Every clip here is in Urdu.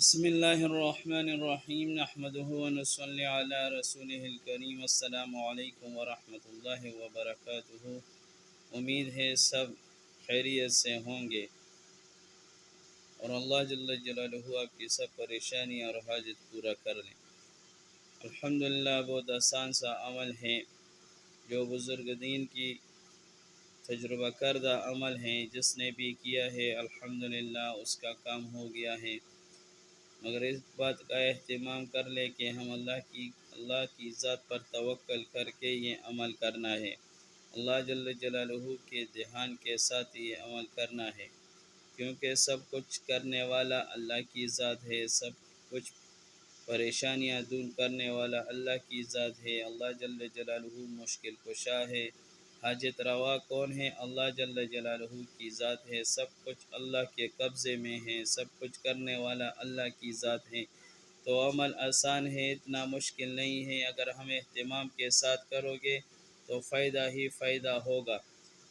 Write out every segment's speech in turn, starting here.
بسم اللہ الرحمن الرحیم نحمدہ ونصلی علی رسولہ الکریم السلام علیکم ورحمۃ اللہ وبرکاتہ۔ امید ہے سب خیریت سے ہوں گے اور اللہ جل جلالہ آپ کی سب پریشانی اور حاجت پورا کر لیں۔ الحمدللہ بہت آسان سا عمل ہے جو بزرگ دین کی تجربہ کردہ عمل ہیں، جس نے بھی کیا ہے الحمدللہ اس کا کام ہو گیا ہے، مگر اس بات کا اہتمام کر لے کہ ہم اللہ کی ذات پر توکل کر کے یہ عمل کرنا ہے، اللہ جل جلالہ کے دھیان کے ساتھ یہ عمل کرنا ہے، کیونکہ سب کچھ کرنے والا اللہ کی ذات ہے، سب کچھ پریشانیاں دور کرنے والا اللہ کی ذات ہے، اللہ جل جلالہ مشکل کشا ہے، حاجت روا کون ہے؟ اللہ جل جلالہ کی ذات ہے، سب کچھ اللہ کے قبضے میں ہے، سب کچھ کرنے والا اللہ کی ذات ہے، تو عمل آسان ہے، اتنا مشکل نہیں ہے، اگر ہم اہتمام کے ساتھ کرو گے تو فائدہ ہی فائدہ ہوگا،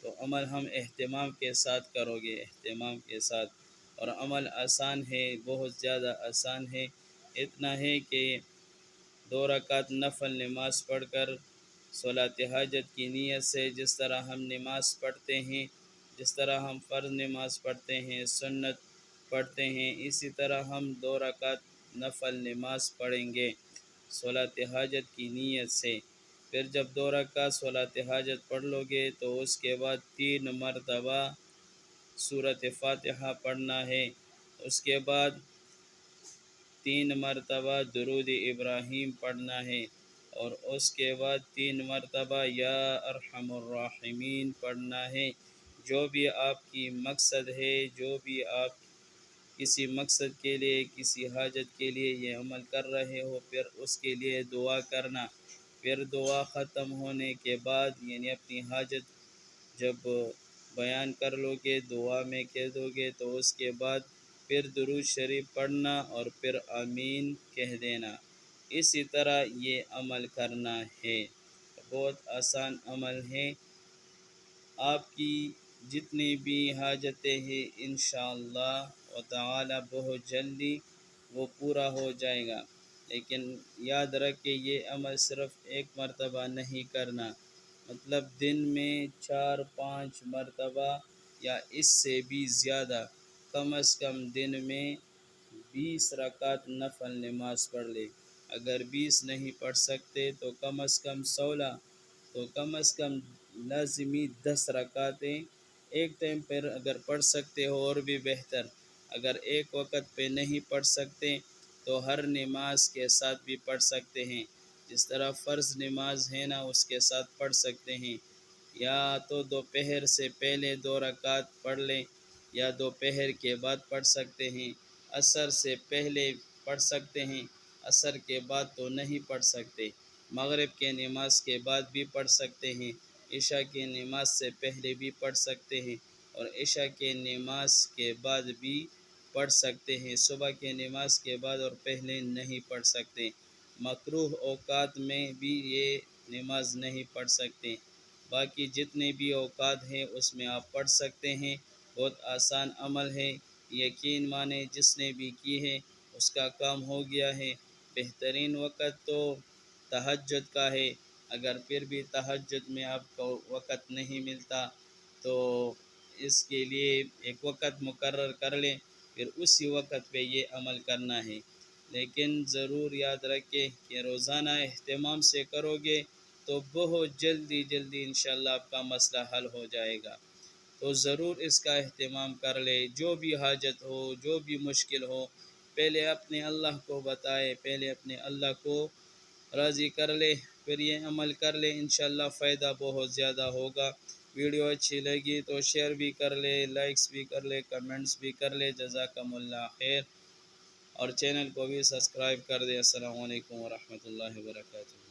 تو عمل ہم اہتمام کے ساتھ کرو گے، اہتمام کے ساتھ، اور عمل آسان ہے، بہت زیادہ آسان ہے، اتنا ہے کہ 2 رکعت نفل نماز پڑھ کر صلاۃ حاجت کی نیت سے، جس طرح ہم نماز پڑھتے ہیں، جس طرح ہم فرض نماز پڑھتے ہیں، سنت پڑھتے ہیں، اسی طرح ہم 2 رکعت نفل نماز پڑھیں گے صلاۃ حاجت کی نیت سے۔ پھر جب 2 رکعت صلاۃ حاجت پڑھ لو گے تو اس کے بعد 3 مرتبہ سورۃ فاتحہ پڑھنا ہے، اس کے بعد 3 مرتبہ درود ابراہیم پڑھنا ہے، اور اس کے بعد 3 مرتبہ یا ارحم الراحمین پڑھنا ہے۔ جو بھی آپ کی مقصد ہے، جو بھی آپ کسی مقصد کے لیے، کسی حاجت کے لیے یہ عمل کر رہے ہو، پھر اس کے لیے دعا کرنا، پھر دعا ختم ہونے کے بعد یعنی اپنی حاجت جب بیان کر لو گے، دعا میں کہہ دو گے، تو اس کے بعد پھر درود شریف پڑھنا اور پھر آمین کہہ دینا، اسی طرح یہ عمل کرنا ہے، بہت آسان عمل ہے، آپ کی جتنی بھی حاجتیں ہیں انشاءاللہ و تعالی بہت جلدی وہ پورا ہو جائے گا، لیکن یاد رکھ کہ یہ عمل صرف 1 مرتبہ نہیں کرنا، مطلب دن میں 4-5 مرتبہ یا اس سے بھی زیادہ، کم از کم دن میں 20 رکعت نفل نماز پڑھ لے، اگر 20 نہیں پڑھ سکتے تو کم از کم 16، تو کم از کم لازمی 10 رکعتیں ایک ٹائم پر اگر پڑھ سکتے ہو اور بھی بہتر، اگر ایک وقت پہ نہیں پڑھ سکتے تو ہر نماز کے ساتھ بھی پڑھ سکتے ہیں، جس طرح فرض نماز ہے نا اس کے ساتھ پڑھ سکتے ہیں، یا تو دوپہر سے پہلے 2 رکعت پڑھ لیں یا دوپہر کے بعد پڑھ سکتے ہیں، عصر سے پہلے پڑھ سکتے ہیں، عصر کے بعد تو نہیں پڑھ سکتے، مغرب کے نماز کے بعد بھی پڑھ سکتے ہیں، عشاء کی نماز سے پہلے بھی پڑھ سکتے ہیں، اور عشاء کے نماز کے بعد بھی پڑھ سکتے ہیں، صبح کے نماز کے بعد اور پہلے نہیں پڑھ سکتے، مکروہ اوقات میں بھی یہ نماز نہیں پڑھ سکتے، باقی جتنے بھی اوقات ہیں اس میں آپ پڑھ سکتے ہیں، بہت آسان عمل ہے، یقین مانے جس نے بھی کی ہے اس کا کام ہو گیا ہے، بہترین وقت تو تہجد کا ہے، اگر پھر بھی تہجد میں آپ کو وقت نہیں ملتا تو اس کے لیے ایک وقت مقرر کر لیں، پھر اسی وقت پہ یہ عمل کرنا ہے، لیکن ضرور یاد رکھیں کہ روزانہ اہتمام سے کرو گے تو بہت جلدی انشاءاللہ آپ کا مسئلہ حل ہو جائے گا، تو ضرور اس کا اہتمام کر لے، جو بھی حاجت ہو، جو بھی مشکل ہو، پہلے اپنے اللہ کو بتائے، پہلے اپنے اللہ کو راضی کر لے، پھر یہ عمل کر لے، انشاءاللہ فائدہ بہت زیادہ ہوگا۔ ویڈیو اچھی لگی تو شیئر بھی کر لے، لائکس بھی کر لے، کمنٹس بھی کر لے، جزاکم اللہ خیر، اور چینل کو بھی سبسکرائب کر دے۔ السلام علیکم ورحمۃ اللہ وبرکاتہ۔